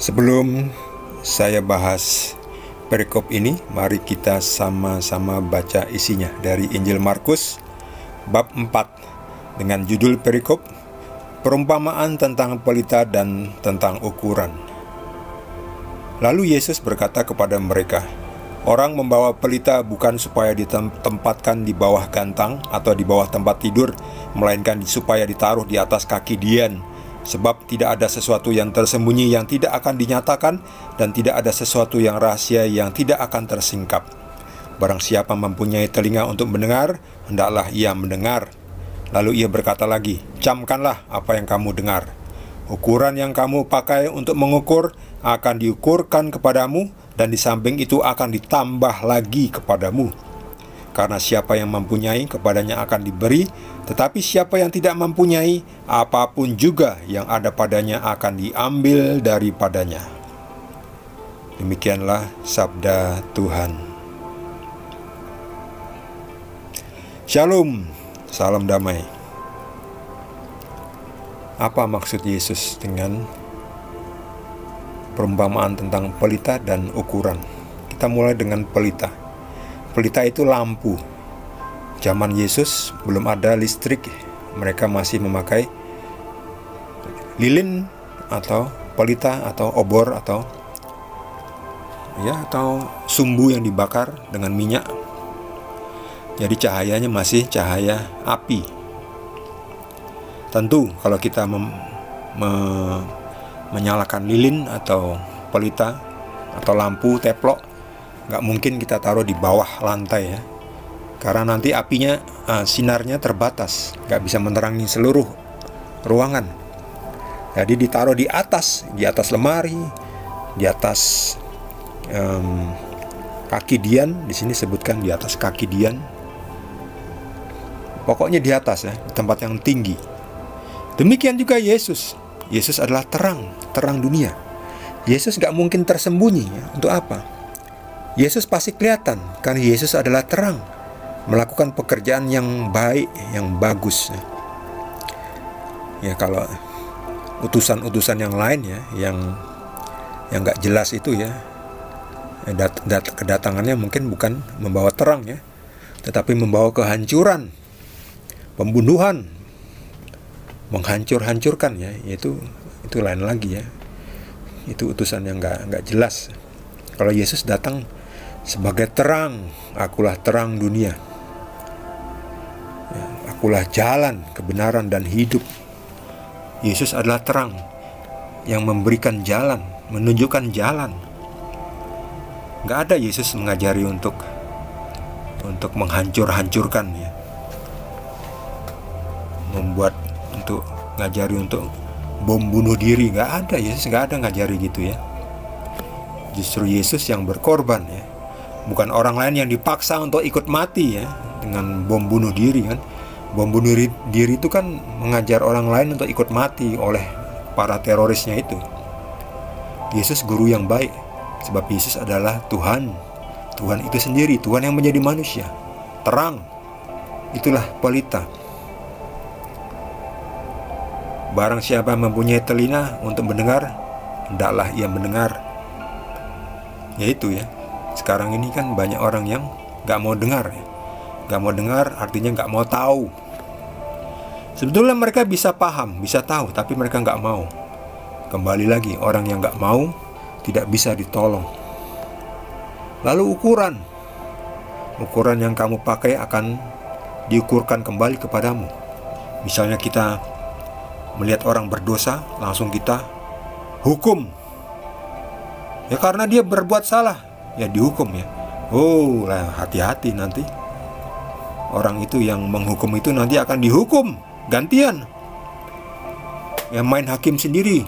Sebelum saya bahas perikop ini, mari kita sama-sama baca isinya dari Injil Markus bab 4 dengan judul perikop perumpamaan tentang pelita dan tentang ukuran. Lalu Yesus berkata kepada mereka, "Orang membawa pelita bukan supaya ditempatkan di bawah gantang atau di bawah tempat tidur, melainkan supaya ditaruh di atas kaki dian. Sebab tidak ada sesuatu yang tersembunyi yang tidak akan dinyatakan, dan tidak ada sesuatu yang rahasia yang tidak akan tersingkap. Barang siapa mempunyai telinga untuk mendengar, hendaklah ia mendengar." Lalu ia berkata lagi, "Camkanlah apa yang kamu dengar. Ukuran yang kamu pakai untuk mengukur akan diukurkan kepadamu, dan di samping itu akan ditambah lagi kepadamu. Karena siapa yang mempunyai, kepadanya akan diberi, tetapi siapa yang tidak mempunyai, apapun juga yang ada padanya akan diambil daripadanya." Demikianlah sabda Tuhan. Shalom, salam damai. Apa maksud Yesus dengan perumpamaan tentang pelita dan ukuran? Kita mulai dengan pelita. Pelita itu lampu. Zaman Yesus belum ada listrik, mereka masih memakai lilin atau pelita atau obor atau sumbu yang dibakar dengan minyak. Jadi cahayanya masih cahaya api. Tentu kalau kita menyalakan lilin atau pelita atau lampu teplok, nggak mungkin kita taruh di bawah lantai ya, karena nanti apinya, sinarnya terbatas, nggak bisa menerangi seluruh ruangan. Jadi ditaruh di atas lemari, di atas kaki dian. Di sini sebutkan di atas kaki dian. Pokoknya di atas ya, di tempat yang tinggi. Demikian juga Yesus. Yesus adalah terang dunia. Yesus nggak mungkin tersembunyi ya. Untuk apa? Yesus pasti kelihatan, karena Yesus adalah terang, melakukan pekerjaan yang baik, yang bagus. Ya kalau utusan-utusan yang lain ya, yang nggak jelas itu ya, kedatangannya mungkin bukan membawa terang ya, tetapi membawa kehancuran, pembunuhan, menghancurkan ya, itu lain lagi ya. Itu utusan yang nggak jelas. Kalau Yesus datang sebagai terang, akulah terang dunia. Ya, akulah jalan, kebenaran, dan hidup. Yesus adalah terang yang memberikan jalan, menunjukkan jalan. Gak ada Yesus mengajari untuk menghancurkan ya. Ngajari untuk bom bunuh diri. Gak ada, Yesus gak ada ngajari gitu ya. Justru Yesus yang berkorban ya. Bukan orang lain yang dipaksa untuk ikut mati ya, dengan bom bunuh diri kan. Bom bunuh diri itu kan mengajar orang lain untuk ikut mati oleh para terorisnya itu. Yesus guru yang baik, sebab Yesus adalah Tuhan. Tuhan itu sendiri, Tuhan yang menjadi manusia. Terang, itulah pelita. Barang siapa mempunyai telinga untuk mendengar, hendaklah ia mendengar. Yaitu ya, sekarang ini kan banyak orang yang gak mau dengar ya. Gak mau dengar artinya gak mau tahu. Sebetulnya mereka bisa paham, bisa tahu, tapi mereka gak mau. Kembali lagi, orang yang gak mau tidak bisa ditolong. Lalu ukuran yang kamu pakai akan diukurkan kembali kepadamu. Misalnya kita melihat orang berdosa, langsung kita hukum ya, karena dia berbuat salah ya dihukum ya. Oh lah, hati-hati, nanti orang itu yang menghukum itu nanti akan dihukum gantian. Yang main hakim sendiri,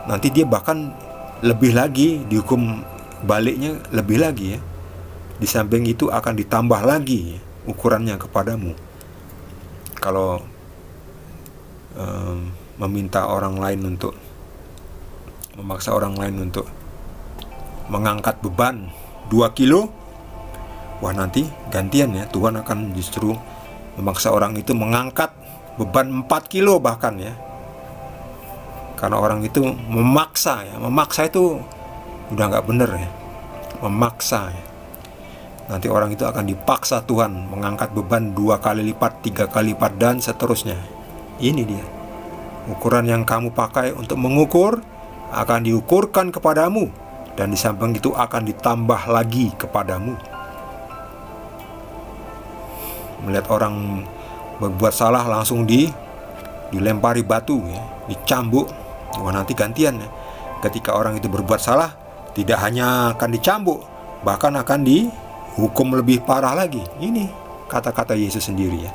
nanti dia bahkan lebih lagi dihukum baliknya, lebih lagi ya. Di samping itu akan ditambah lagi ya, ukurannya kepadamu. Kalau memaksa orang lain untuk mengangkat beban 2 kilo, wah nanti gantian ya, Tuhan akan justru memaksa orang itu mengangkat beban 4 kilo bahkan ya. Karena orang itu memaksa ya. Memaksa itu udah nggak bener ya. Memaksa ya. Nanti orang itu akan dipaksa Tuhan mengangkat beban 2 kali lipat, 3 kali lipat, dan seterusnya. Ini dia. Ukuran yang kamu pakai untuk mengukur akan diukurkan kepadamu, dan di samping itu akan ditambah lagi kepadamu. Melihat orang berbuat salah langsung dilempari batu ya, dicambuk. Wah, nanti gantian ya. Ketika orang itu berbuat salah, tidak hanya akan dicambuk, bahkan akan dihukum lebih parah lagi. Ini kata-kata Yesus sendiri ya.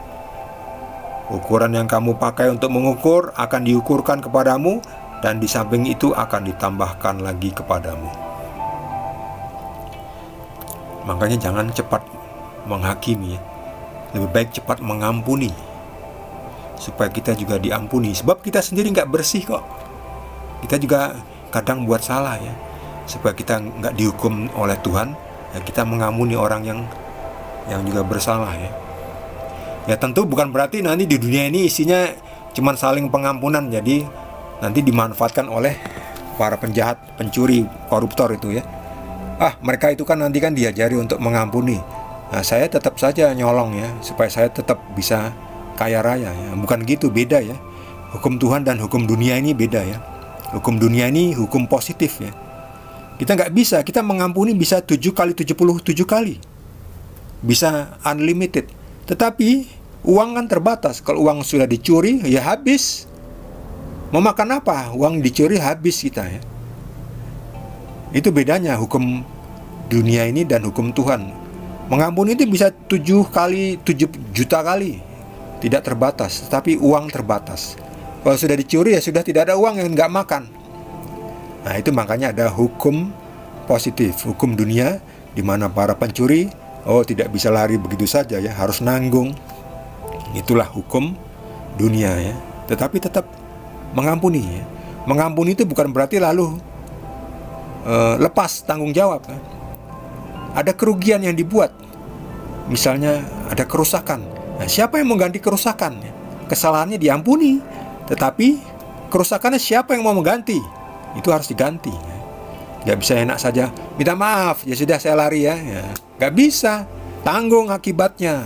Ukuran yang kamu pakai untuk mengukur akan diukurkan kepadamu, dan di samping itu akan ditambahkan lagi kepadamu. Makanya jangan cepat menghakimi ya. Lebih baik cepat mengampuni, supaya kita juga diampuni. Sebab kita sendiri nggak bersih kok. Kita juga kadang buat salah ya. Supaya kita nggak dihukum oleh Tuhan ya, kita mengampuni orang yang juga bersalah ya. Ya tentu bukan berarti nanti di dunia ini isinya cuman saling pengampunan, jadi nanti dimanfaatkan oleh para penjahat, pencuri, koruptor itu ya. Mereka itu kan nanti kan diajari untuk mengampuni. Nah, saya tetap saja nyolong ya, supaya saya tetap bisa kaya raya ya. Bukan gitu, beda ya. Hukum Tuhan dan hukum dunia ini beda ya. Hukum dunia ini hukum positif ya. Kita nggak bisa, kita mengampuni bisa 7 kali 77 kali. Bisa unlimited. Tetapi uang kan terbatas. Kalau uang sudah dicuri, ya habis. Mau makan apa? Uang dicuri habis kita ya. Itu bedanya hukum dunia ini dan hukum Tuhan. Mengampuni itu bisa 7 juta kali. Tidak terbatas, tapi uang terbatas. Kalau sudah dicuri ya sudah tidak ada uang, yang nggak makan. Nah itu makanya ada hukum positif, hukum dunia, di mana para pencuri tidak bisa lari begitu saja ya, harus nanggung. Itulah hukum dunia ya. Tetapi tetap mengampuni ya. Mengampuni itu bukan berarti lalu lepas tanggung jawab kan? Ada kerugian yang dibuat. Misalnya ada kerusakan. Nah, siapa yang mengganti kerusakan? Kesalahannya diampuni, tetapi kerusakannya siapa yang mau mengganti? Itu harus diganti. Gak bisa enak saja minta maaf, ya sudah saya lari ya. Gak bisa, tanggung akibatnya.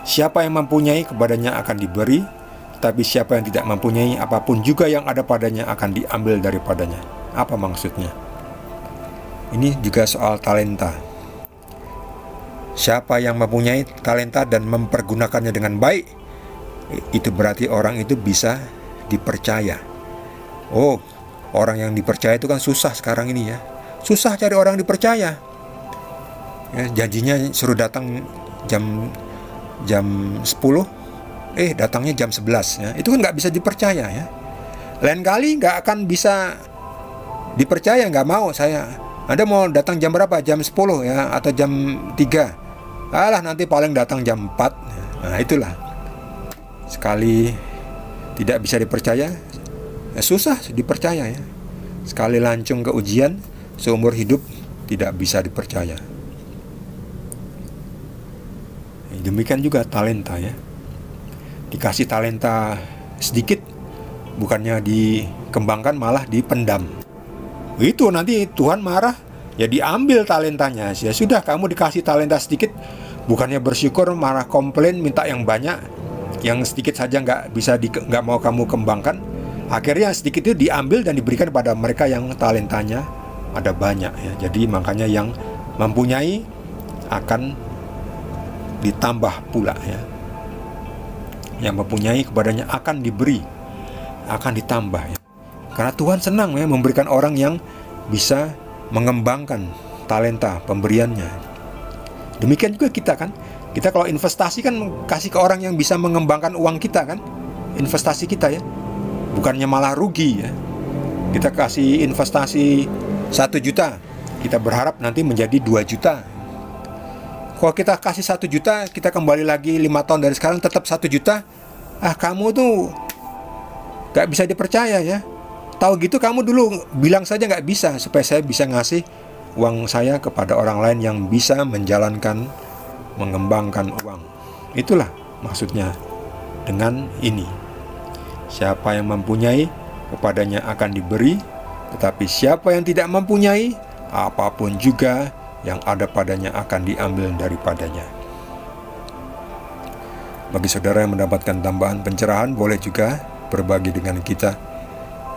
Siapa yang mempunyai, kepadanya akan diberi. Tapi siapa yang tidak mempunyai, apapun juga yang ada padanya akan diambil daripadanya. Apa maksudnya? Ini juga soal talenta. Siapa yang mempunyai talenta dan mempergunakannya dengan baik, itu berarti orang itu bisa dipercaya. Orang yang dipercaya itu kan susah sekarang ini ya. Susah cari orang dipercaya ya. Janjinya suruh datang jam 10, datangnya jam 11 ya. Itu kan nggak bisa dipercaya ya. Lain kali nggak akan bisa dipercaya, nggak mau saya. Anda mau datang jam berapa? Jam 10 ya, atau jam 3. Nanti paling datang jam 4. Nah itulah. Sekali tidak bisa dipercaya, susah dipercaya ya. Sekali lancung ke ujian, seumur hidup tidak bisa dipercaya. Demikian juga talenta ya. Dikasih talenta sedikit, bukannya dikembangkan, malah dipendam. Itu nanti Tuhan marah, ya diambil talentanya. Ya sudah, kamu dikasih talenta sedikit, bukannya bersyukur, malah komplain, minta yang banyak. Yang sedikit saja nggak mau kamu kembangkan. Akhirnya sedikit itu diambil dan diberikan pada mereka yang talentanya ada banyak ya. Jadi makanya yang mempunyai akan ditambah pula ya. Yang mempunyai kepadanya akan diberi, akan ditambah ya. Karena Tuhan senang ya memberikan orang yang bisa mengembangkan talenta pemberiannya. Demikian juga kita kan. Kita kalau investasi kan kasih ke orang yang bisa mengembangkan uang kita kan. Investasi kita ya. Bukannya malah rugi ya. Kita kasih investasi 1 juta, kita berharap nanti menjadi 2 juta. Kalau kita kasih 1 juta, kita kembali lagi 5 tahun dari sekarang tetap 1 juta. Kamu tuh gak bisa dipercaya ya. Tahu gitu kamu dulu bilang saja gak bisa, supaya saya bisa ngasih uang saya kepada orang lain yang bisa mengembangkan uang. Itulah maksudnya dengan ini. Siapa yang mempunyai, kepadanya akan diberi, tetapi siapa yang tidak mempunyai, apapun juga yang ada padanya akan diambil daripadanya. Bagi saudara yang mendapatkan tambahan pencerahan, boleh juga berbagi dengan kita.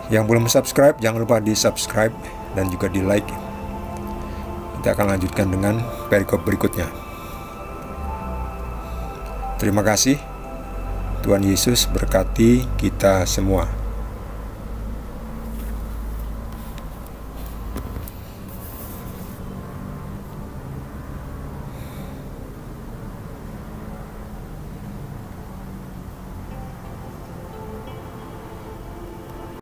Yang belum subscribe, jangan lupa di subscribe dan juga di like. Kita akan lanjutkan dengan perikop berikutnya. Terima kasih. Tuhan Yesus berkati kita semua.